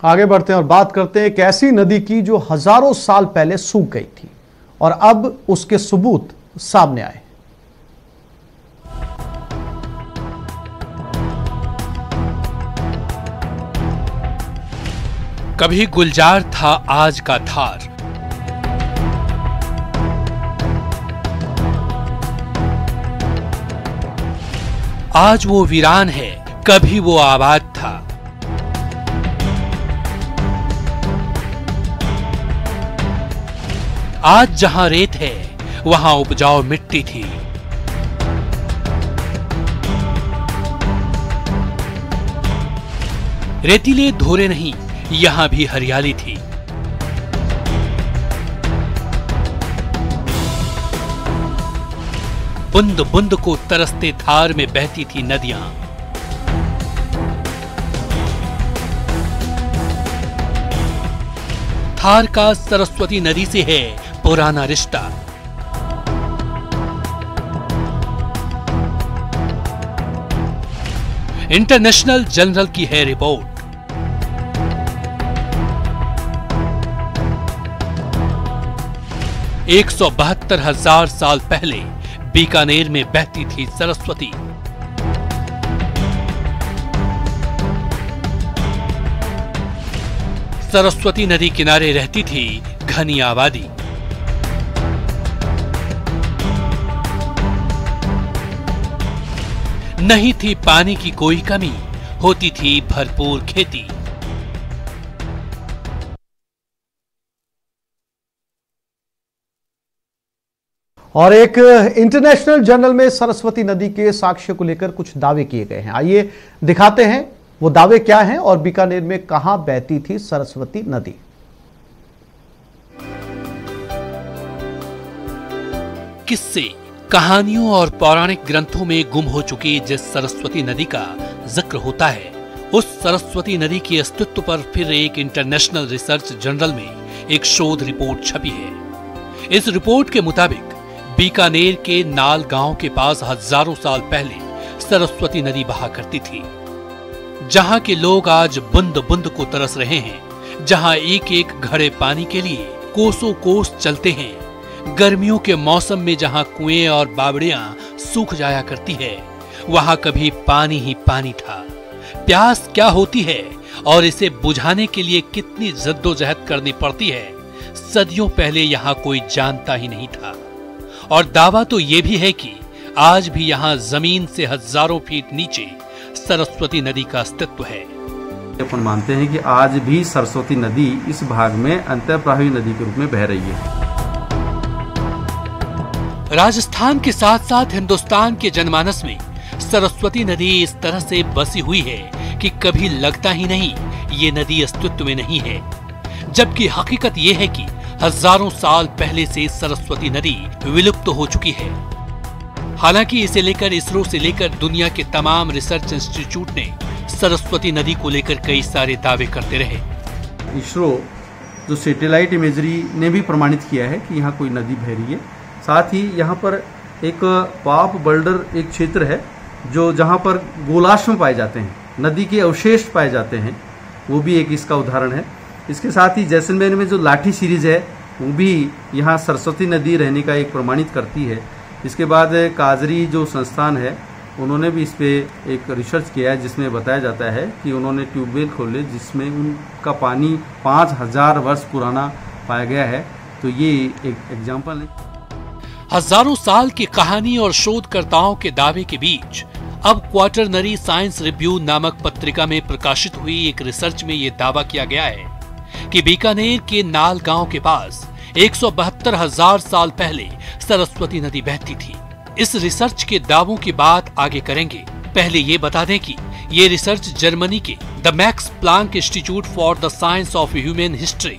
आगे बढ़ते हैं और बात करते हैं एक ऐसी नदी की जो हजारों साल पहले सूख गई थी और अब उसके सबूत सामने आए। कभी गुलजार था आज का धार, आज वो वीरान है, कभी वो आबाद था। आज जहां रेत है वहां उपजाऊ मिट्टी थी। रेतीले धोरे नहीं, यहां भी हरियाली थी। बूंद बूंद को तरसते धार में बहती थी नदियां। धार का सरस्वती नदी से है पुराना रिश्ता। इंटरनेशनल जर्नल की है रिपोर्ट। एक 172,000 साल पहले बीकानेर में बहती थी सरस्वती। सरस्वती नदी किनारे रहती थी घनी आबादी। नहीं थी पानी की कोई कमी, होती थी भरपूर खेती। और एक इंटरनेशनल जर्नल में सरस्वती नदी के साक्ष्य को लेकर कुछ दावे किए गए हैं। आइए दिखाते हैं वो दावे क्या हैं और बीकानेर में कहां बहती थी सरस्वती नदी। किस्से, कहानियों और पौराणिक ग्रंथों में गुम हो चुकी जिस सरस्वती नदी का जिक्र होता है, उस सरस्वती नदी के अस्तित्व पर फिर एक इंटरनेशनल रिसर्च जर्नल में एक शोध रिपोर्ट छपी है। इस रिपोर्ट के मुताबिक बीकानेर के नाल गांव के पास हजारों साल पहले सरस्वती नदी बहा करती थी। जहां के लोग आज बूंद बूंद को तरस रहे हैं, जहां एक एक घड़े पानी के लिए कोसों कोस चलते हैं, गर्मियों के मौसम में जहां कुएं और बावड़ियां सूख जाया करती है, वहां कभी पानी ही पानी था। प्यास क्या होती है और इसे बुझाने के लिए कितनी जद्दोजहद करनी पड़ती है, सदियों पहले यहां कोई जानता ही नहीं था। और दावा तो यह भी है कि आज भी यहां जमीन से हजारों फीट नीचे सरस्वती नदी का अस्तित्व है। अपन मानते हैं कि आज भी सरस्वती नदी इस भाग में अंतःप्रवाही नदी के रूप में बह रही है। राजस्थान के साथ साथ हिंदुस्तान के जनमानस में सरस्वती नदी इस तरह से बसी हुई है कि कभी लगता ही नहीं ये नदी अस्तित्व में नहीं है, जबकि हकीकत ये है कि हजारों साल पहले से सरस्वती नदी विलुप्त हो चुकी है। हालांकि इसे लेकर इसरो से लेकर दुनिया के तमाम रिसर्च इंस्टीट्यूट ने सरस्वती नदी को लेकर कई सारे दावे करते रहे। इसरो जो सैटेलाइट इमेजरी ने भी प्रमाणित किया है कि यहाँ कोई नदी बह रही है। साथ ही यहाँ पर एक पाप बल्डर एक क्षेत्र है जो जहाँ पर गोलाश्म पाए जाते हैं, नदी के अवशेष पाए जाते हैं, वो भी एक इसका उदाहरण है। इसके साथ ही जैसलमेर में जो लाठी सीरीज है वो भी यहाँ सरस्वती नदी रहने का एक प्रमाणित करती है। इसके बाद काजरी जो संस्थान है उन्होंने भी इस पे एक रिसर्च किया है जिसमें बताया जाता है कि उन्होंने ट्यूबवेल खोले जिसमें उनका पानी 5000 वर्ष पुराना पाया गया है। तो ये एक एग्जाम्पल है। हजारों साल की कहानी और शोधकर्ताओं के दावे के बीच अब क्वार्टरनरी साइंस रिव्यू नामक पत्रिका में प्रकाशित हुई एक रिसर्च में यह दावा किया गया है कि बीकानेर के नाल गांव के पास 172,000 साल पहले सरस्वती नदी बहती थी। इस रिसर्च के दावों की बात आगे करेंगे। पहले ये बता दें कि ये रिसर्च जर्मनी के the max Planck institute for the science of human history,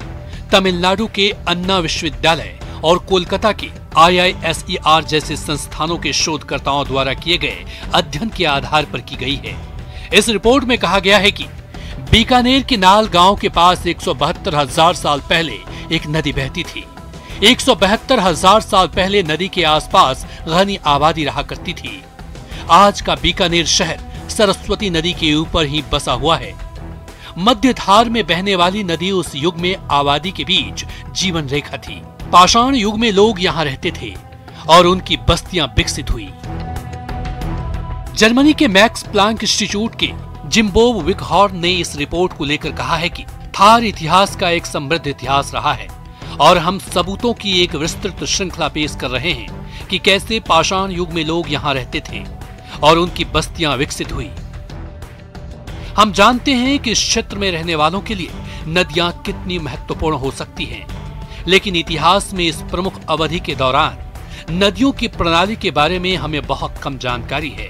Tamil Nadu के अन्ना विश्वविद्यालय और कोलकाता के IISER जैसे संस्थानों के शोधकर्ताओं द्वारा किए गए अध्ययन के आधार पर की गई है। इस रिपोर्ट में कहा गया है कि बीकानेर के नाल गांव के पास 172,000 साल पहले एक नदी बहती थी। 172,000 साल पहले नदी के आसपास घनी आबादी रहा करती थी। आज का बीकानेर शहर सरस्वती नदी के ऊपर ही बसा हुआ है। मध्य धार में बहने वाली नदी उस युग में आबादी के बीच जीवन रेखा थी। पाषाण युग में लोग यहाँ रहते थे और उनकी बस्तियां विकसित हुई। जर्मनी के मैक्स प्लांक इंस्टीट्यूट के जिम्बोव विकहॉर्न ने इस रिपोर्ट को लेकर कहा है कि थार इतिहास का एक समृद्ध इतिहास रहा है और हम सबूतों की एक विस्तृत श्रृंखला पेश कर रहे हैं कि कैसे पाषाण युग में लोग यहाँ रहते थे और उनकी बस्तियां विकसित हुई। हम जानते हैं कि इस क्षेत्र में रहने वालों के लिए नदियां कितनी महत्वपूर्ण हो सकती हैं, लेकिन इतिहास में इस प्रमुख अवधि के दौरान नदियों की प्रणाली के बारे में हमें बहुत कम जानकारी है।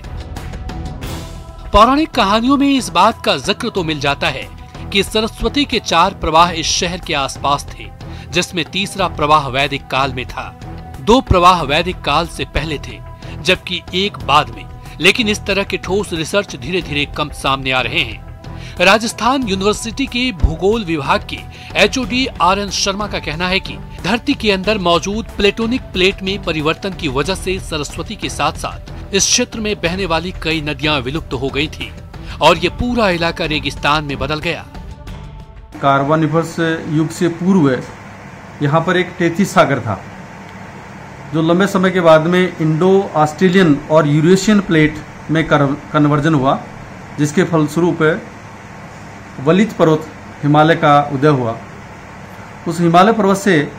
पौराणिक कहानियों में इस बात का जिक्र तो मिल जाता है कि सरस्वती के 4 प्रवाह इस शहर के आसपास थे, जिसमें तीसरा प्रवाह वैदिक काल में था। 2 प्रवाह वैदिक काल से पहले थे, जबकि एक बाद में। लेकिन इस तरह के ठोस रिसर्च धीरे धीरे कम सामने आ रहे हैं। राजस्थान यूनिवर्सिटी के भूगोल विभाग के HOD RN शर्मा का कहना है कि धरती के अंदर मौजूद प्लेटोनिक प्लेट में परिवर्तन की वजह से सरस्वती के साथ साथ इस क्षेत्र में बहने वाली कई नदियां विलुप्त हो गई थी और ये पूरा इलाका रेगिस्तान में बदल गया। कार्बोनिफरस युग से पूर्व यहाँ पर एक टेथिस सागर था, जो लंबे समय के बाद में इंडो ऑस्ट्रेलियन और यूरेशियन प्लेट में कन्वर्जन हुआ, जिसके फलस्वरूप वलित पर्वत हिमालय का उदय हुआ। उस हिमालय पर्वत से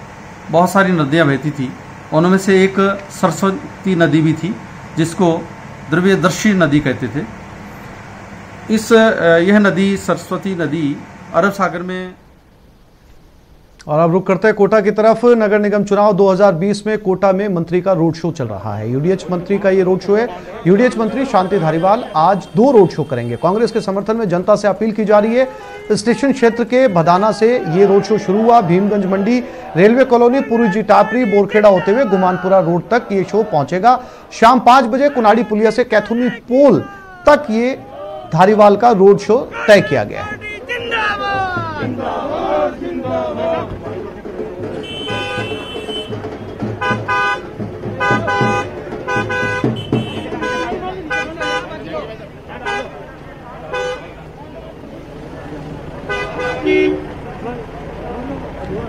बहुत सारी नदियाँ बहती थी, उनमें से एक सरस्वती नदी भी थी, जिसको द्रव्यदर्शी नदी कहते थे। यह नदी सरस्वती नदी अरब सागर में। और अब रुक करते हैं कोटा की तरफ। नगर निगम चुनाव 2020 में कोटा में मंत्री का रोड शो चल रहा है। यूडीएच मंत्री का ये रोड शो है। यूडीएच मंत्री शांति धारीवाल आज 2 रोड शो करेंगे। कांग्रेस के समर्थन में जनता से अपील की जा रही है। स्टेशन क्षेत्र के भदाना से ये रोड शो शुरू हुआ। भीमगंज मंडी, रेलवे कॉलोनी, पूर्वी जी टापरी, बोरखेड़ा होते हुए गुमानपुरा रोड तक ये शो पहुंचेगा। शाम 5 बजे कुनाड़ी पुलिया से कैथुनी पोल तक ये धारीवाल का रोड शो तय किया गया है।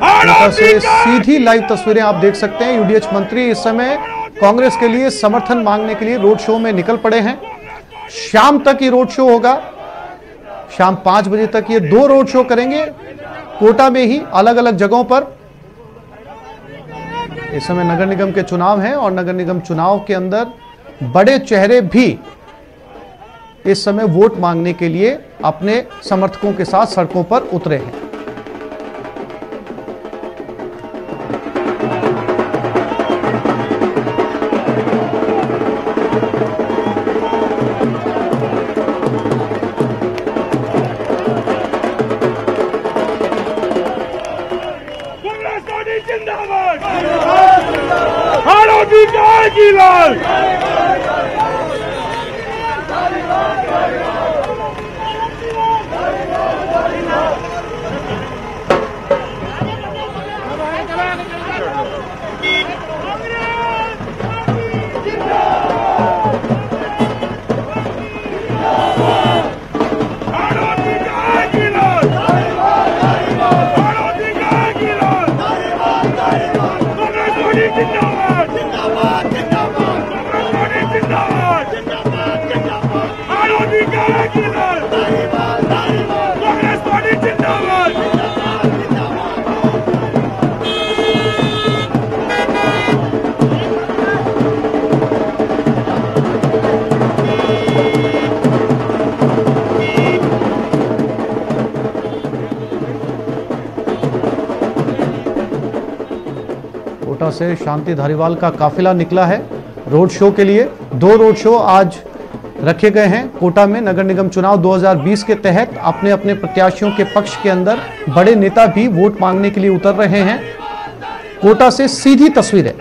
कोटा से सीधी लाइव तस्वीरें आप देख सकते हैं। यूडीएच मंत्री इस समय कांग्रेस के लिए समर्थन मांगने के लिए रोड शो में निकल पड़े हैं। शाम तक ये रोड शो होगा। शाम 5 बजे तक ये 2 रोड शो करेंगे कोटा में ही, अलग अलग जगहों पर। इस समय नगर निगम के चुनाव हैं और नगर निगम चुनाव के अंदर बड़े चेहरे भी इस समय वोट मांगने के लिए अपने समर्थकों के साथ सड़कों पर उतरे हैं। कोटा से शांति धारीवाल का काफिला निकला है रोड शो के लिए। 2 रोड शो आज रखे गए हैं कोटा में। नगर निगम चुनाव 2020 के तहत अपने अपने प्रत्याशियों के पक्ष के अंदर बड़े नेता भी वोट मांगने के लिए उतर रहे हैं। कोटा से सीधी तस्वीरें।